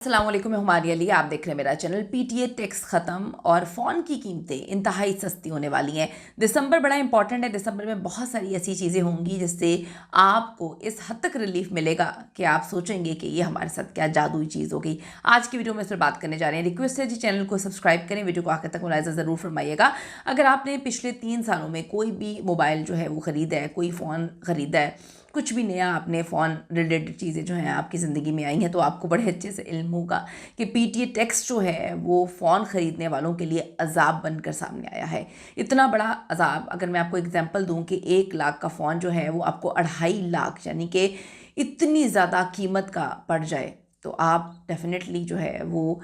अस्सलाम वालेकुम, मैं हुमारी अली। आप देख रहे हैं मेरा चैनल। पीटीए टैक्स ख़त्म और फ़ोन की कीमतें इंतहाई सस्ती होने वाली हैं। दिसंबर बड़ा इंपॉर्टेंट है। दिसंबर में बहुत सारी ऐसी चीज़ें होंगी जिससे आपको इस हद तक रिलीफ मिलेगा कि आप सोचेंगे कि ये हमारे साथ क्या जादुई चीज़ हो गई। आज की वीडियो में इस पर बात करने जा रहे हैं। रिक्वेस्ट है जी, चैनल को सब्सक्राइब करें, वीडियो को आखिर तक मुलाहिज़ा ज़रूर फरमाइएगा। अगर आपने पिछले 3 सालों में कोई भी मोबाइल जो है वो ख़रीदा है, कोई फ़ोन ख़रीदा है, कुछ भी नया आपने फ़ोन रिलेटेड चीज़ें जो हैं आपकी ज़िंदगी में आई हैं, तो आपको बड़े अच्छे से इल्म होगा कि पीटीए टैक्स जो है वो फ़ोन ख़रीदने वालों के लिए अज़ाब बनकर सामने आया है। इतना बड़ा अज़ाब, अगर मैं आपको एग्जांपल दूं कि 1 लाख का फ़ोन जो है वो आपको 2.5 लाख, यानी कि इतनी ज़्यादा कीमत का पड़ जाए, तो आप डेफिनेटली जो है वो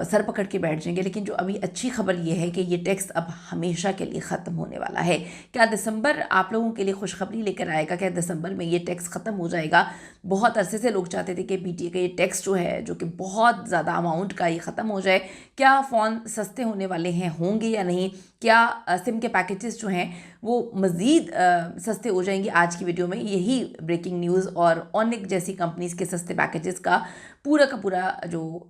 सर पकड़ के बैठ जाएंगे। लेकिन जो अभी अच्छी खबर ये है कि ये टैक्स अब हमेशा के लिए ख़त्म होने वाला है। क्या दिसंबर आप लोगों के लिए खुशखबरी लेकर आएगा? क्या दिसंबर में ये टैक्स ख़त्म हो जाएगा? बहुत अरसे से लोग चाहते थे कि पीटीए का ये टैक्स जो है, जो कि बहुत ज़्यादा अमाउंट का, ये ख़त्म हो जाए। क्या फ़ोन सस्ते होने वाले हैं, होंगे या नहीं? क्या सिम के पैकेजेस जो हैं वो मज़ीद सस्ते हो जाएंगे? आज की वीडियो में यही ब्रेकिंग न्यूज़ और ऑनिक जैसी कंपनीज़ के सस्ते पैकेजेस का पूरा जो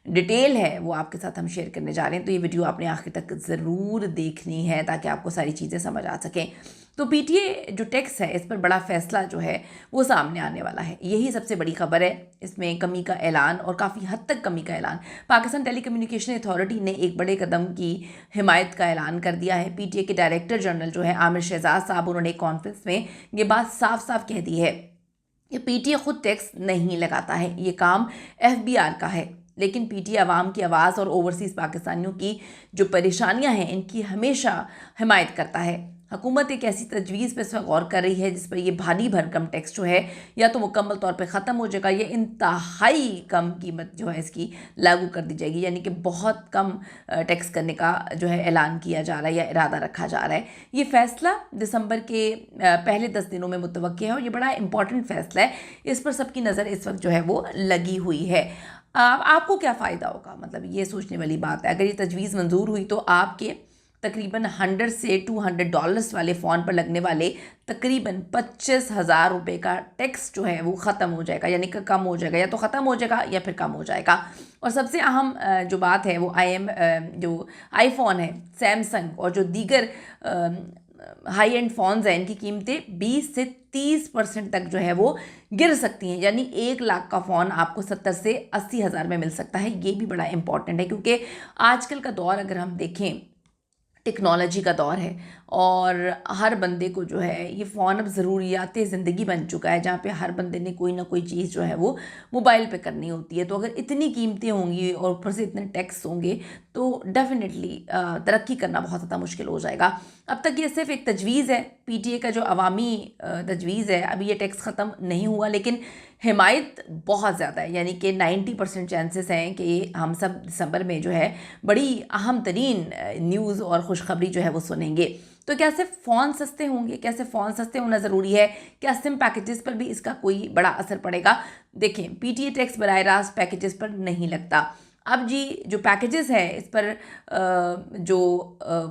डिटेल है वो आपके साथ हम शेयर करने जा रहे हैं। तो ये वीडियो आपने आखिर तक ज़रूर देखनी है ताकि आपको सारी चीज़ें समझ आ सकें। तो पीटीए जो टैक्स है, इस पर बड़ा फैसला जो है वो सामने आने वाला है। यही सबसे बड़ी खबर है। इसमें कमी का ऐलान, और काफ़ी हद तक कमी का ऐलान। पाकिस्तान टेलीकम्युनिकेशन अथॉरिटी ने एक बड़े कदम की हिमायत का ऐलान कर दिया है। पीटीए के डायरेक्टर जनरल जो है आमिर शहजाद साहब, उन्होंने एक कॉन्फ्रेंस में ये बात साफ साफ कह दी है। ये पीटीए खुद टैक्स नहीं लगाता है, ये काम एफबीआर का है। लेकिन पीटीए आवाम की आवाज़ और ओवरसीज़ पाकिस्तानियों की जो परेशानियां हैं, इनकी हमेशा हिमायत करता है। हुकूमत एक ऐसी तजवीज़ पर इस वक्त गौर कर रही है जिस पर यह भारी भरकम टैक्स जो है या तो मुकम्मल तौर पर ख़त्म हो जाएगा या इंतहाई कम कीमत जो है इसकी लागू कर दी जाएगी। यानी कि बहुत कम टैक्स करने का जो है ऐलान किया जा रहा है या इरादा रखा जा रहा है। ये फ़ैसला दिसंबर के पहले 10 दिनों में मुतवक्किल है और ये बड़ा इंपॉर्टेंट फ़ैसला है। इस पर सबकी नज़र इस वक्त जो है वो लगी हुई है। आपको क्या फ़ायदा होगा, मतलब ये सोचने वाली बात है। अगर ये तजवीज़ मंजूर हुई तो आपके तकरीबन 100 से $200 वाले फ़ोन पर लगने वाले तकरीबन 25,000 रुपये का टैक्स जो है वो ख़त्म हो जाएगा, यानी कि कम हो जाएगा। या तो ख़त्म हो जाएगा या फिर कम हो जाएगा। और सबसे अहम जो बात है वो जो आईफोन है, सैमसंग और जो दीगर हाई एंड फ़ोन्स हैं, इनकी कीमतें 20 से 30% तक जो है वो गिर सकती हैं। यानी 1 लाख का फ़ोन आपको 70 से 80,000 में मिल सकता है। ये भी बड़ा इंपॉर्टेंट है क्योंकि आजकल का दौर अगर हम देखें, टेक्नोलॉजी का दौर है और हर बंदे को जो है ये फ़ोन अब ज़रूरियात ज़िंदगी बन चुका है, जहाँ पे हर बंदे ने कोई ना कोई चीज़ जो है वो मोबाइल पे करनी होती है। तो अगर इतनी कीमतें होंगी और ऊपर से इतने टैक्स होंगे तो डेफिनेटली तरक्की करना बहुत ज़्यादा मुश्किल हो जाएगा। अब तक ये सिर्फ एक तजवीज़ है, पीटीए का जो अवामी तजवीज़ है। अभी ये टैक्स ख़त्म नहीं हुआ, लेकिन हिमायत बहुत ज़्यादा है। यानी कि 90% चांसेस हैं कि हम सब दिसंबर में जो है बड़ी अहम तरीन न्यूज़ और खुशखबरी जो है वो सुनेंगे। तो क्या सिर्फ फ़ोन सस्ते होंगे? क्या सिर्फ फ़ोन सस्ते होना ज़रूरी है? क्या सिम पैकेजेस पर भी इसका कोई बड़ा असर पड़ेगा? देखें, पीटीए टैक्स बराह रास्त पैकेजेस पर नहीं लगता। अब जी जो पैकेजेस है इस पर जो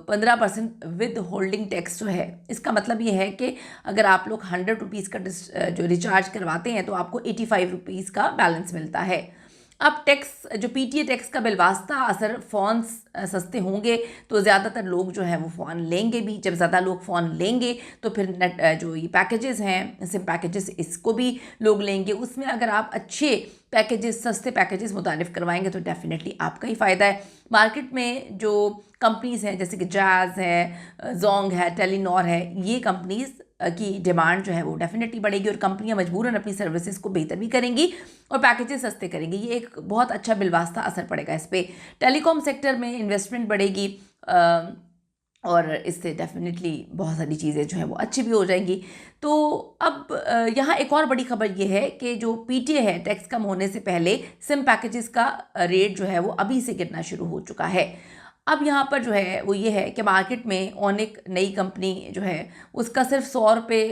15% विद होल्डिंग टैक्स जो है, इसका मतलब ये है कि अगर आप लोग 100 रुपीज़ का जो रिचार्ज करवाते हैं तो आपको 85 रुपीज़ का बैलेंस मिलता है। अब टैक्स, जो पीटीए टैक्स का बिलवास्ता असर, फ़ोन सस्ते होंगे तो ज़्यादातर लोग जो है वो फ़ोन लेंगे भी। जब ज़्यादा लोग फ़ोन लेंगे तो फिर नेट जो ये पैकेजेस हैं, सिम पैकेजेस, इसको भी लोग लेंगे। उसमें अगर आप अच्छे पैकेजेस, सस्ते पैकेजेस मुतारिफ़ करवाएंगे तो डेफिनेटली आपका ही फ़ायदा है। मार्केट में जो कंपनीज़ हैं जैसे कि जाज़ है, जोंग है, टेलीनॉर है, ये कंपनीज़ की डिमांड जो है वो डेफिनेटली बढ़ेगी और कंपनियां मजबूरन अपनी सर्विसेज को बेहतर भी करेंगी और पैकेजेस सस्ते करेंगी। ये एक बहुत अच्छा बिलवास्ता असर पड़ेगा इस पर। टेलीकॉम सेक्टर में इन्वेस्टमेंट बढ़ेगी और इससे डेफिनेटली बहुत सारी चीज़ें जो हैं वो अच्छी भी हो जाएंगी। तो अब यहाँ एक और बड़ी खबर ये है कि जो पीटीए है, टैक्स कम होने से पहले सिम पैकेजेस का रेट जो है वो अभी से गिरना शुरू हो चुका है। अब यहाँ पर जो है वो ये है कि मार्केट में ऑनिक नई कंपनी जो है उसका सिर्फ 100 रुपये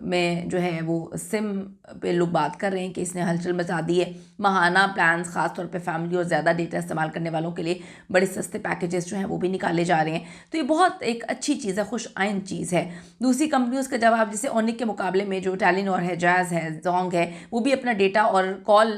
में जो है वो सिम पे लोग बात कर रहे हैं कि इसने हलचल मचा दी है। माहाना प्लान्स, ख़ास तौर पे फैमिली और ज़्यादा डेटा इस्तेमाल करने वालों के लिए बड़े सस्ते पैकेजेस जो हैं वो भी निकाले जा रहे हैं। तो ये बहुत एक अच्छी चीज़ है, खुश आइंद चीज़ है। दूसरी कंपनियों का जवाब, जैसे ऑनिक के मुकाबले में जो टेलीनॉर है, जाज़ है, जोंग है, वो भी अपना डेटा और कॉल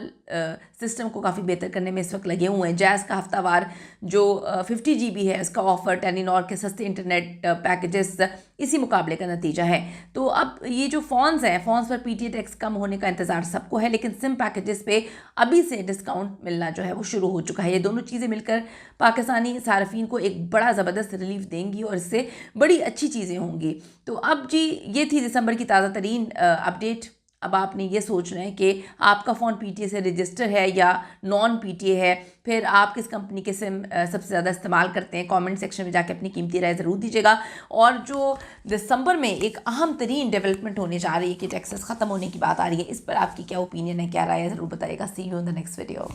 सिस्टम को काफ़ी बेहतर करने में इस वक्त लगे हुए हैं। जैज़ का हफ्तावार जो 50 GB है उसका ऑफ़र, टेलीनॉर के सस्ते इंटरनेट पैकेजेस इसी मुकाबले का नतीजा है। तो अब ये जो फ़ोन्स हैं, फ़ोन्स पर PTA टैक्स कम होने का इंतज़ार सबको है, लेकिन सिम पैकेजेस पे अभी से डिस्काउंट मिलना जो है वो शुरू हो चुका है। ये दोनों चीज़ें मिलकर पाकिस्तानी सार्फिन को एक बड़ा ज़बरदस्त रिलीफ देंगी और इससे बड़ी अच्छी चीज़ें होंगी। तो अब जी ये थी दिसंबर की ताज़ा तरीन अपडेट। अब आपने ये सोचना है कि आपका फ़ोन PTA से रजिस्टर है या नॉन PTA है, फिर आप किस कंपनी के सिम सबसे ज़्यादा इस्तेमाल करते हैं। कमेंट सेक्शन में जाके अपनी कीमती राय ज़रूर दीजिएगा। और जो दिसंबर में एक अहम तरीन डेवलपमेंट होने जा रही है कि टैक्सेस ख़त्म होने की बात आ रही है, इस पर आपकी क्या ओपिनियन है, क्या राय है, ज़रूर बताइएगा। See you in the next video.